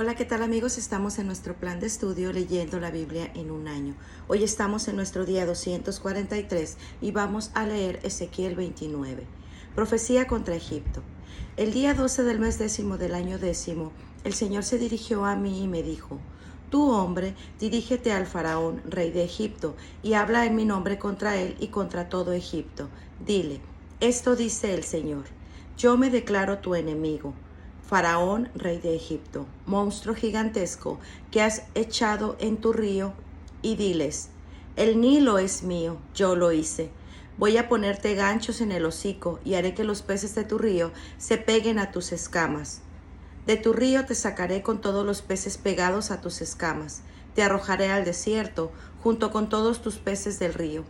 Hola, ¿qué tal amigos? Estamos en nuestro plan de estudio leyendo la Biblia en un año. Hoy estamos en nuestro día 243 y vamos a leer Ezequiel 29. Profecía contra Egipto. El día 12 del mes décimo del año décimo, el Señor se dirigió a mí y me dijo: Tú, hombre, dirígete al faraón, rey de Egipto, y habla en mi nombre contra él y contra todo Egipto. Dile: esto dice el Señor: yo me declaro tu enemigo, Faraón, rey de Egipto, monstruo gigantesco que has echado en tu río, y diles: el Nilo es mío, yo lo hice. Voy a ponerte ganchos en el hocico y haré que los peces de tu río se peguen a tus escamas. De tu río te sacaré con todos los peces pegados a tus escamas. Te arrojaré al desierto junto con todos tus peces del río.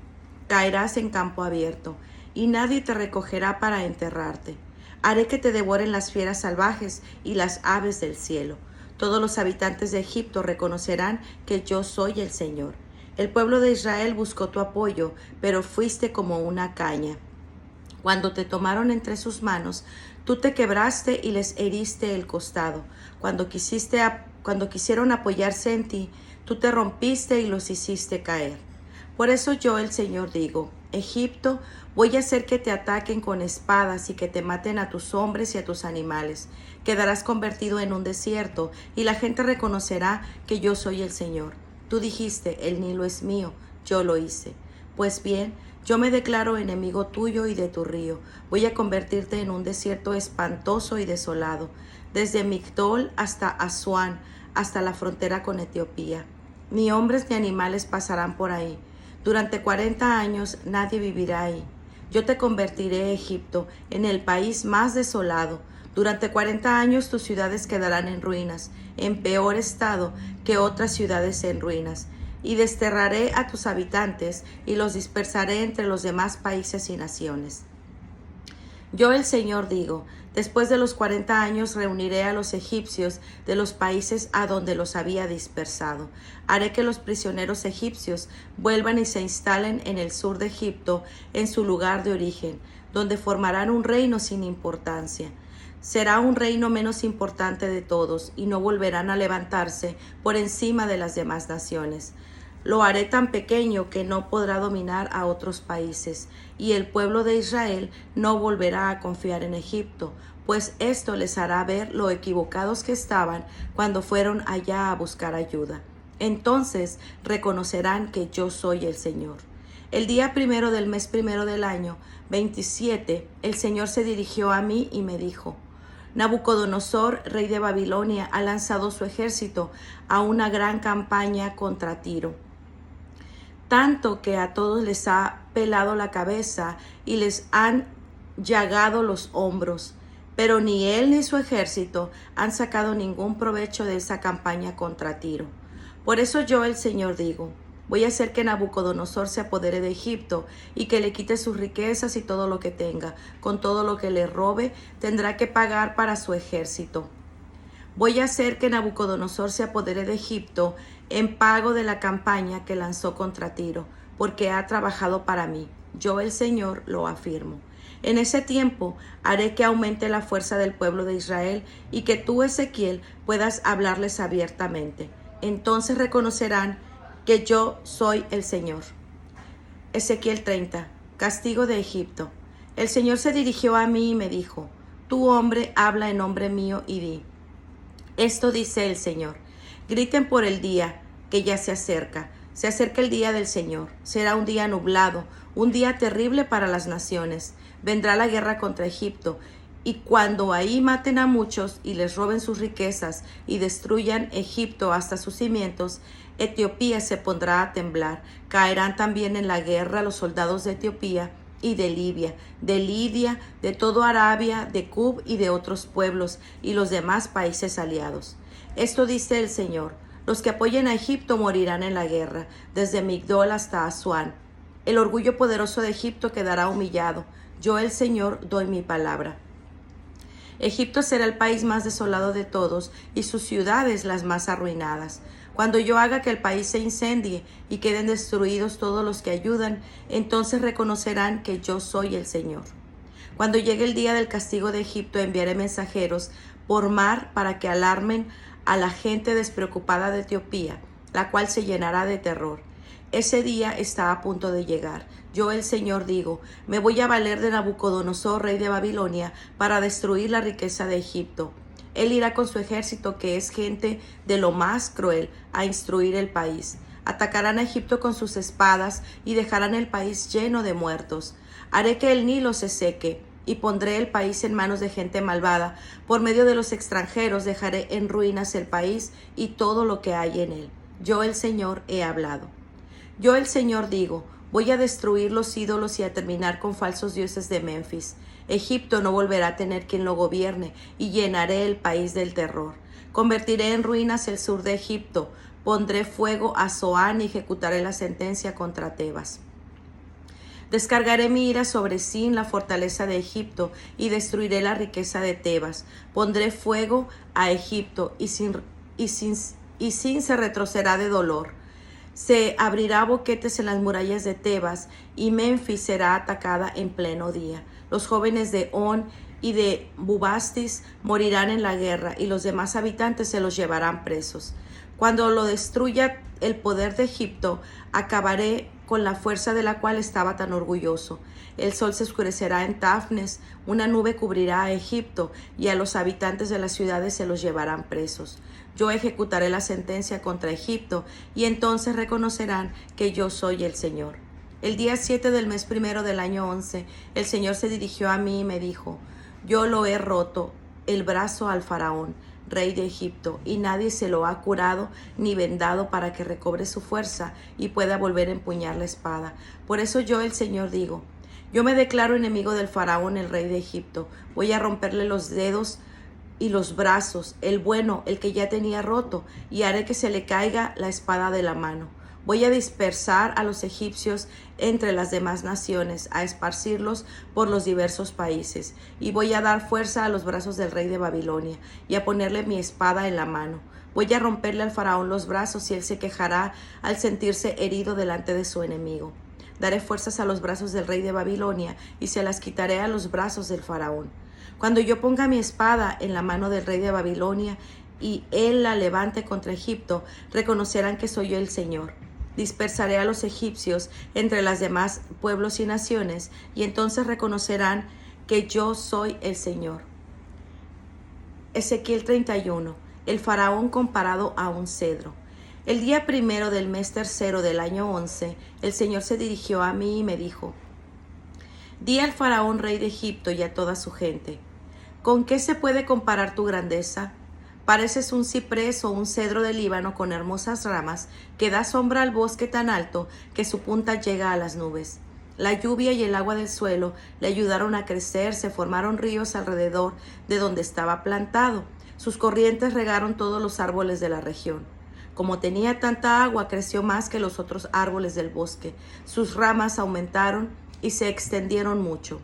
Caerás en campo abierto y nadie te recogerá para enterrarte. Haré que te devoren las fieras salvajes y las aves del cielo. Todos los habitantes de Egipto reconocerán que yo soy el Señor. El pueblo de Israel buscó tu apoyo, pero fuiste como una caña. Cuando te tomaron entre sus manos, tú te quebraste y les heriste el costado. Cuando quisieron apoyarse en ti, tú te rompiste y los hiciste caer. Por eso yo, el Señor, digo: Egipto, voy a hacer que te ataquen con espadas y que te maten a tus hombres y a tus animales. Quedarás convertido en un desierto y la gente reconocerá que yo soy el Señor. Tú dijiste: el Nilo es mío, yo lo hice. Pues bien, yo me declaro enemigo tuyo y de tu río. Voy a convertirte en un desierto espantoso y desolado, desde Migdol hasta Asuán, hasta la frontera con Etiopía. Ni hombres ni animales pasarán por ahí. Durante 40 años nadie vivirá ahí. Yo te convertiré, Egipto, en el país más desolado. Durante 40 años tus ciudades quedarán en ruinas, en peor estado que otras ciudades en ruinas. Y desterraré a tus habitantes y los dispersaré entre los demás países y naciones. Yo, el Señor, digo: después de los 40 años reuniré a los egipcios de los países a donde los había dispersado. Haré que los prisioneros egipcios vuelvan y se instalen en el sur de Egipto, en su lugar de origen, donde formarán un reino sin importancia. Será un reino menos importante de todos, y no volverán a levantarse por encima de las demás naciones. Lo haré tan pequeño que no podrá dominar a otros países, y el pueblo de Israel no volverá a confiar en Egipto, pues esto les hará ver lo equivocados que estaban cuando fueron allá a buscar ayuda. Entonces reconocerán que yo soy el Señor. El día primero del mes primero del año 27, el Señor se dirigió a mí y me dijo: Nabucodonosor, rey de Babilonia, ha lanzado su ejército a una gran campaña contra Tiro, tanto que a todos les ha pelado la cabeza y les han llagado los hombros. Pero ni él ni su ejército han sacado ningún provecho de esa campaña contra Tiro. Por eso yo, el Señor, digo: voy a hacer que Nabucodonosor se apodere de Egipto y que le quite sus riquezas y todo lo que tenga. Con todo lo que le robe, tendrá que pagar para su ejército. Voy a hacer que Nabucodonosor se apodere de Egipto en pago de la campaña que lanzó contra Tiro, porque ha trabajado para mí. Yo, el Señor, lo afirmo. En ese tiempo haré que aumente la fuerza del pueblo de Israel y que tú, Ezequiel, puedas hablarles abiertamente. Entonces reconocerán que yo soy el Señor. Ezequiel 30. Castigo de Egipto. El Señor se dirigió a mí y me dijo: Tú, hombre, habla en nombre mío y di: esto dice el Señor: griten por el día que ya se acerca. Se acerca el día del Señor. Será un día nublado, un día terrible para las naciones. Vendrá la guerra contra Egipto, y cuando ahí maten a muchos y les roben sus riquezas y destruyan Egipto hasta sus cimientos, Etiopía se pondrá a temblar. Caerán también en la guerra los soldados de Etiopía y de Libia, de Lidia, de todo Arabia, de Cub y de otros pueblos y los demás países aliados. Esto dice el Señor: los que apoyen a Egipto morirán en la guerra, desde Migdol hasta Asuán. El orgullo poderoso de Egipto quedará humillado. Yo, el Señor, doy mi palabra. Egipto será el país más desolado de todos y sus ciudades las más arruinadas. Cuando yo haga que el país se incendie y queden destruidos todos los que ayudan, entonces reconocerán que yo soy el Señor. Cuando llegue el día del castigo de Egipto, enviaré mensajeros por mar para que alarmen a la gente despreocupada de Etiopía, la cual se llenará de terror. Ese día está a punto de llegar. Yo, el Señor, digo, me voy a valer de Nabucodonosor, rey de Babilonia, para destruir la riqueza de Egipto. Él irá con su ejército, que es gente de lo más cruel, a instruir el país. Atacarán a Egipto con sus espadas y dejarán el país lleno de muertos. Haré que el Nilo se seque y pondré el país en manos de gente malvada. Por medio de los extranjeros dejaré en ruinas el país y todo lo que hay en él. Yo, el Señor, he hablado. Yo, el Señor, digo, voy a destruir los ídolos y a terminar con falsos dioses de Memphis. Egipto no volverá a tener quien lo gobierne y llenaré el país del terror. Convertiré en ruinas el sur de Egipto. Pondré fuego a Zoán y ejecutaré la sentencia contra Tebas. Descargaré mi ira sobre Sin, la fortaleza de Egipto, y destruiré la riqueza de Tebas. Pondré fuego a Egipto y Sin se retrocerá de dolor. Se abrirá boquetes en las murallas de Tebas y Memphis será atacada en pleno día. Los jóvenes de On y de Bubastis morirán en la guerra y los demás habitantes se los llevarán presos. Cuando lo destruya el poder de Egipto, acabaré con la fuerza de la cual estaba tan orgulloso. El sol se oscurecerá en Tafnes, una nube cubrirá a Egipto y a los habitantes de las ciudades se los llevarán presos. Yo ejecutaré la sentencia contra Egipto y entonces reconocerán que yo soy el Señor. El día 7 del mes primero del año 11, el Señor se dirigió a mí y me dijo: yo lo he roto el brazo al faraón, rey de Egipto, y nadie se lo ha curado ni vendado para que recobre su fuerza y pueda volver a empuñar la espada. Por eso yo, el Señor, digo: yo me declaro enemigo del faraón, el rey de Egipto. Voy a romperle los dedos y los brazos, el bueno, el que ya tenía roto, y haré que se le caiga la espada de la mano. Voy a dispersar a los egipcios entre las demás naciones, a esparcirlos por los diversos países, y voy a dar fuerza a los brazos del rey de Babilonia, y a ponerle mi espada en la mano. Voy a romperle al faraón los brazos, y él se quejará al sentirse herido delante de su enemigo. Daré fuerzas a los brazos del rey de Babilonia, y se las quitaré a los brazos del faraón. Cuando yo ponga mi espada en la mano del rey de Babilonia, y él la levante contra Egipto, reconocerán que soy yo el Señor. Dispersaré a los egipcios entre las demás pueblos y naciones, y entonces reconocerán que yo soy el Señor. Ezequiel 31. El faraón comparado a un cedro. El día primero del mes tercero del año 11, el Señor se dirigió a mí y me dijo: di al faraón, rey de Egipto, y a toda su gente: ¿con qué se puede comparar tu grandeza? Pareces un ciprés o un cedro del Líbano con hermosas ramas que da sombra al bosque tan alto que su punta llega a las nubes. La lluvia y el agua del suelo le ayudaron a crecer, se formaron ríos alrededor de donde estaba plantado. Sus corrientes regaron todos los árboles de la región. Como tenía tanta agua, creció más que los otros árboles del bosque. Sus ramas aumentaron y se extendieron mucho.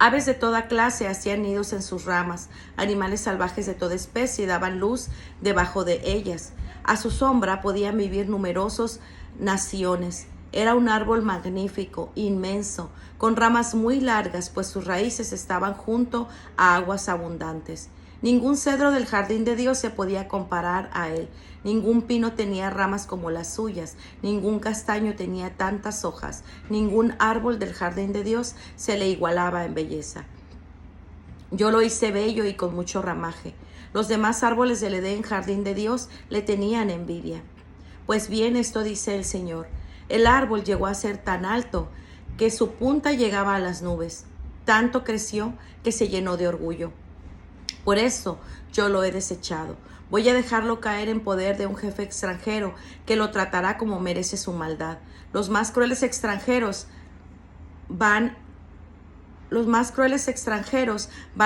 Aves de toda clase hacían nidos en sus ramas, animales salvajes de toda especie daban luz debajo de ellas. A su sombra podían vivir numerosas naciones. Era un árbol magnífico, inmenso, con ramas muy largas, pues sus raíces estaban junto a aguas abundantes. Ningún cedro del jardín de Dios se podía comparar a él. Ningún pino tenía ramas como las suyas, ningún castaño tenía tantas hojas, ningún árbol del jardín de Dios se le igualaba en belleza. Yo lo hice bello y con mucho ramaje. Los demás árboles del Edén, jardín de Dios, le tenían envidia. Pues bien, esto dice el Señor: el árbol llegó a ser tan alto que su punta llegaba a las nubes. Tanto creció que se llenó de orgullo. Por eso yo lo he desechado. Voy a dejarlo caer en poder de un jefe extranjero que lo tratará como merece su maldad. Los más crueles extranjeros van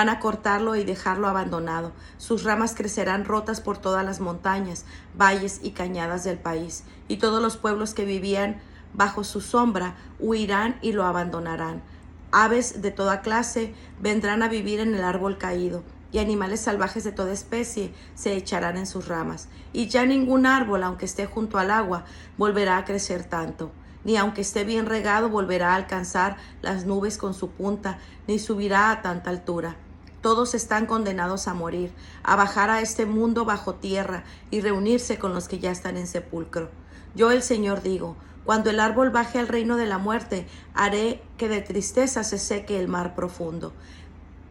a cortarlo y dejarlo abandonado. Sus ramas crecerán rotas por todas las montañas, valles y cañadas del país, y todos los pueblos que vivían bajo su sombra huirán y lo abandonarán. Aves de toda clase vendrán a vivir en el árbol caído, y animales salvajes de toda especie se echarán en sus ramas. Y ya ningún árbol, aunque esté junto al agua, volverá a crecer tanto, ni aunque esté bien regado, volverá a alcanzar las nubes con su punta, ni subirá a tanta altura. Todos están condenados a morir, a bajar a este mundo bajo tierra y reunirse con los que ya están en sepulcro. Yo, el Señor, digo: cuando el árbol baje al reino de la muerte, haré que de tristeza se seque el mar profundo.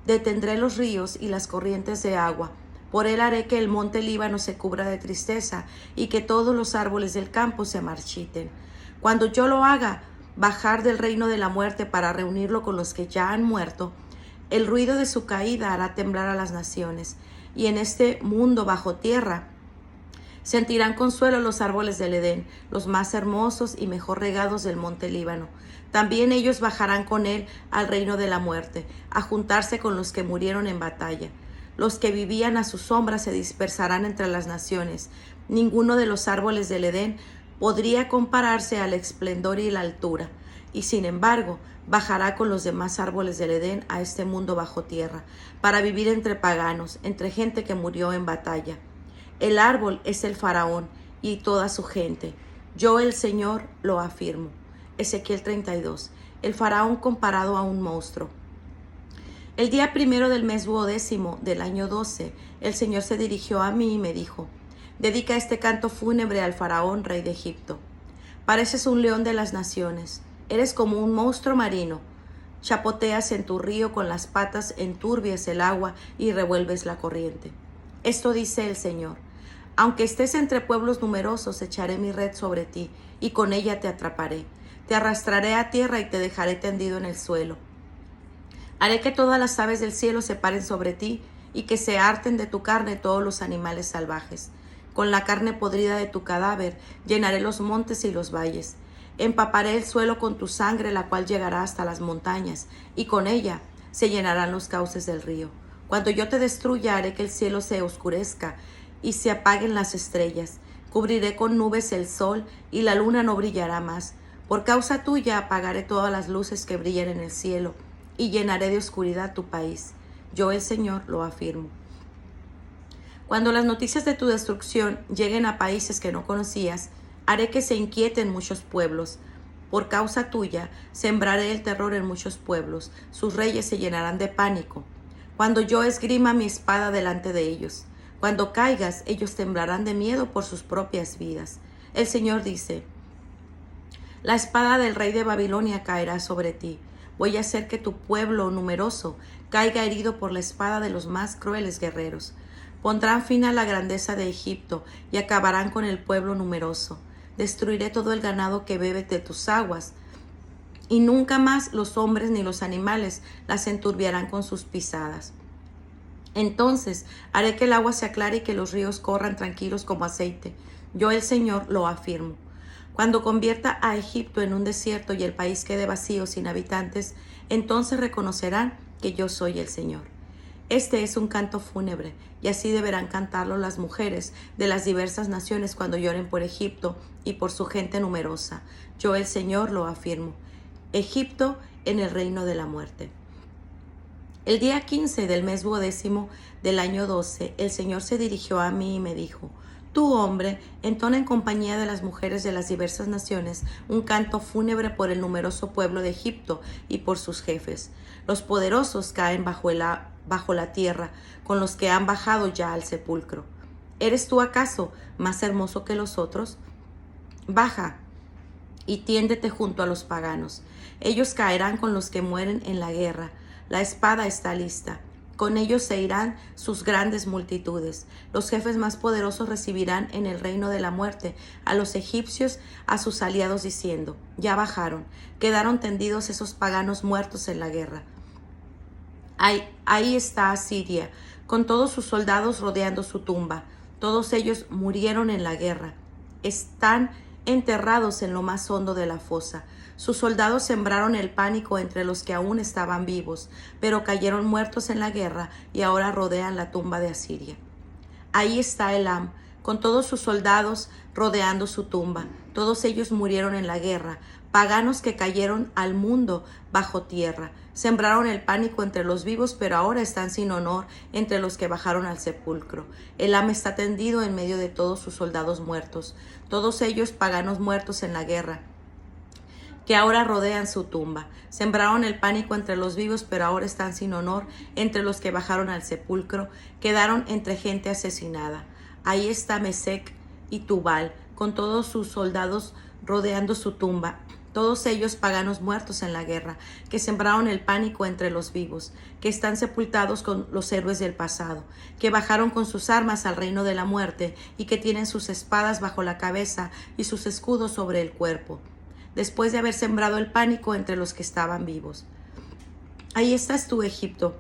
Detendré los ríos y las corrientes de agua. Por él haré que el monte Líbano se cubra de tristeza y que todos los árboles del campo se marchiten. Cuando yo lo haga bajar del reino de la muerte para reunirlo con los que ya han muerto, el ruido de su caída hará temblar a las naciones, y en este mundo bajo tierra sentirán consuelo los árboles del Edén, los más hermosos y mejor regados del monte Líbano. También ellos bajarán con él al reino de la muerte, a juntarse con los que murieron en batalla. Los que vivían a su sombra se dispersarán entre las naciones. Ninguno de los árboles del Edén podría compararse al esplendor y la altura, y sin embargo bajará con los demás árboles del Edén a este mundo bajo tierra, para vivir entre paganos, entre gente que murió en batalla. El árbol es el faraón y toda su gente. Yo, el Señor, lo afirmo. Ezequiel 32. El faraón comparado a un monstruo. El día 1 del mes 12 del año 12, el Señor se dirigió a mí y me dijo: dedica este canto fúnebre al faraón, rey de Egipto. Pareces un león de las naciones. Eres como un monstruo marino. Chapoteas en tu río, con las patas enturbias el agua y revuelves la corriente. Esto dice el Señor: aunque estés entre pueblos numerosos, echaré mi red sobre ti, y con ella te atraparé. Te arrastraré a tierra y te dejaré tendido en el suelo. Haré que todas las aves del cielo se paren sobre ti, y que se harten de tu carne todos los animales salvajes. Con la carne podrida de tu cadáver llenaré los montes y los valles. Empaparé el suelo con tu sangre, la cual llegará hasta las montañas, y con ella se llenarán los cauces del río. Cuando yo te destruya, haré que el cielo se oscurezca y se apaguen las estrellas. Cubriré con nubes el sol, y la luna no brillará más. Por causa tuya apagaré todas las luces que brillan en el cielo, y llenaré de oscuridad tu país. Yo, el Señor, lo afirmo. Cuando las noticias de tu destrucción lleguen a países que no conocías, haré que se inquieten muchos pueblos. Por causa tuya sembraré el terror en muchos pueblos. Sus reyes se llenarán de pánico cuando yo esgrima mi espada delante de ellos. Cuando caigas, ellos temblarán de miedo por sus propias vidas. El Señor dice: la espada del rey de Babilonia caerá sobre ti. Voy a hacer que tu pueblo numeroso caiga herido por la espada de los más crueles guerreros. Pondrán fin a la grandeza de Egipto y acabarán con el pueblo numeroso. Destruiré todo el ganado que bebe de tus aguas, y nunca más los hombres ni los animales las enturbiarán con sus pisadas. Entonces haré que el agua se aclare y que los ríos corran tranquilos como aceite. Yo, el Señor, lo afirmo. Cuando convierta a Egipto en un desierto y el país quede vacío sin habitantes, entonces reconocerán que yo soy el Señor. Este es un canto fúnebre, y así deberán cantarlo las mujeres de las diversas naciones cuando lloren por Egipto y por su gente numerosa. Yo, el Señor, lo afirmo. Egipto en el reino de la muerte. El día 15 del mes 12 del año 12, el Señor se dirigió a mí y me dijo: tú, hombre, entona en compañía de las mujeres de las diversas naciones un canto fúnebre por el numeroso pueblo de Egipto y por sus jefes. Los poderosos caen bajo la tierra, con los que han bajado ya al sepulcro. ¿Eres tú acaso más hermoso que los otros? Baja y tiéndete junto a los paganos. Ellos caerán con los que mueren en la guerra. La espada está lista. Con ellos se irán sus grandes multitudes. Los jefes más poderosos recibirán en el reino de la muerte a los egipcios, a sus aliados, diciendo: ya bajaron, quedaron tendidos esos paganos muertos en la guerra. Ahí está Asiria, con todos sus soldados rodeando su tumba. Todos ellos murieron en la guerra. Están enterrados en lo más hondo de la fosa. Sus soldados sembraron el pánico entre los que aún estaban vivos, pero cayeron muertos en la guerra y ahora rodean la tumba de Asiria. Ahí está Elam, con todos sus soldados rodeando su tumba. Todos ellos murieron en la guerra, paganos que cayeron al mundo bajo tierra. Sembraron el pánico entre los vivos, pero ahora están sin honor entre los que bajaron al sepulcro. Elam está tendido en medio de todos sus soldados muertos, todos ellos paganos muertos en la guerra. que ahora rodean su tumba. Sembraron el pánico entre los vivos, pero ahora están sin honor entre los que bajaron al sepulcro. Quedaron entre gente asesinada. Ahí está Mesec y Tubal, con todos sus soldados rodeando su tumba. Todos ellos paganos muertos en la guerra, que sembraron el pánico entre los vivos, que están sepultados con los héroes del pasado, que bajaron con sus armas al reino de la muerte y que tienen sus espadas bajo la cabeza y sus escudos sobre el cuerpo, después de haber sembrado el pánico entre los que estaban vivos. Ahí estás tú, Egipto,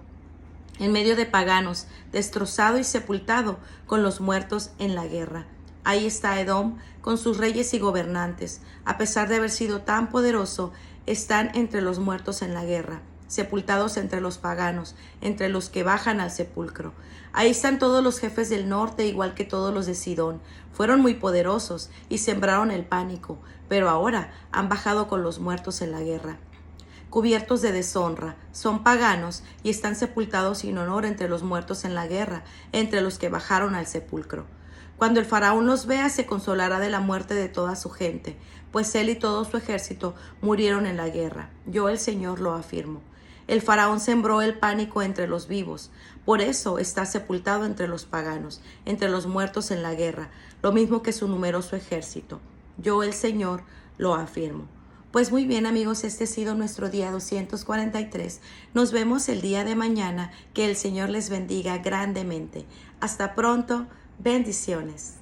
en medio de paganos, destrozado y sepultado con los muertos en la guerra. Ahí está Edom con sus reyes y gobernantes. A pesar de haber sido tan poderoso, están entre los muertos en la guerra, sepultados entre los paganos, entre los que bajan al sepulcro. Ahí están todos los jefes del norte, igual que todos los de Sidón. Fueron muy poderosos y sembraron el pánico, pero ahora han bajado con los muertos en la guerra. Cubiertos de deshonra, son paganos y están sepultados sin honor entre los muertos en la guerra, entre los que bajaron al sepulcro. Cuando el faraón los vea, se consolará de la muerte de toda su gente, pues él y todo su ejército murieron en la guerra. Yo, el Señor, lo afirmo. El faraón sembró el pánico entre los vivos, por eso está sepultado entre los paganos, entre los muertos en la guerra, lo mismo que su numeroso ejército. Yo, el Señor, lo afirmo. Pues muy bien, amigos, este ha sido nuestro día 243. Nos vemos el día de mañana. Que el Señor les bendiga grandemente. Hasta pronto. Bendiciones.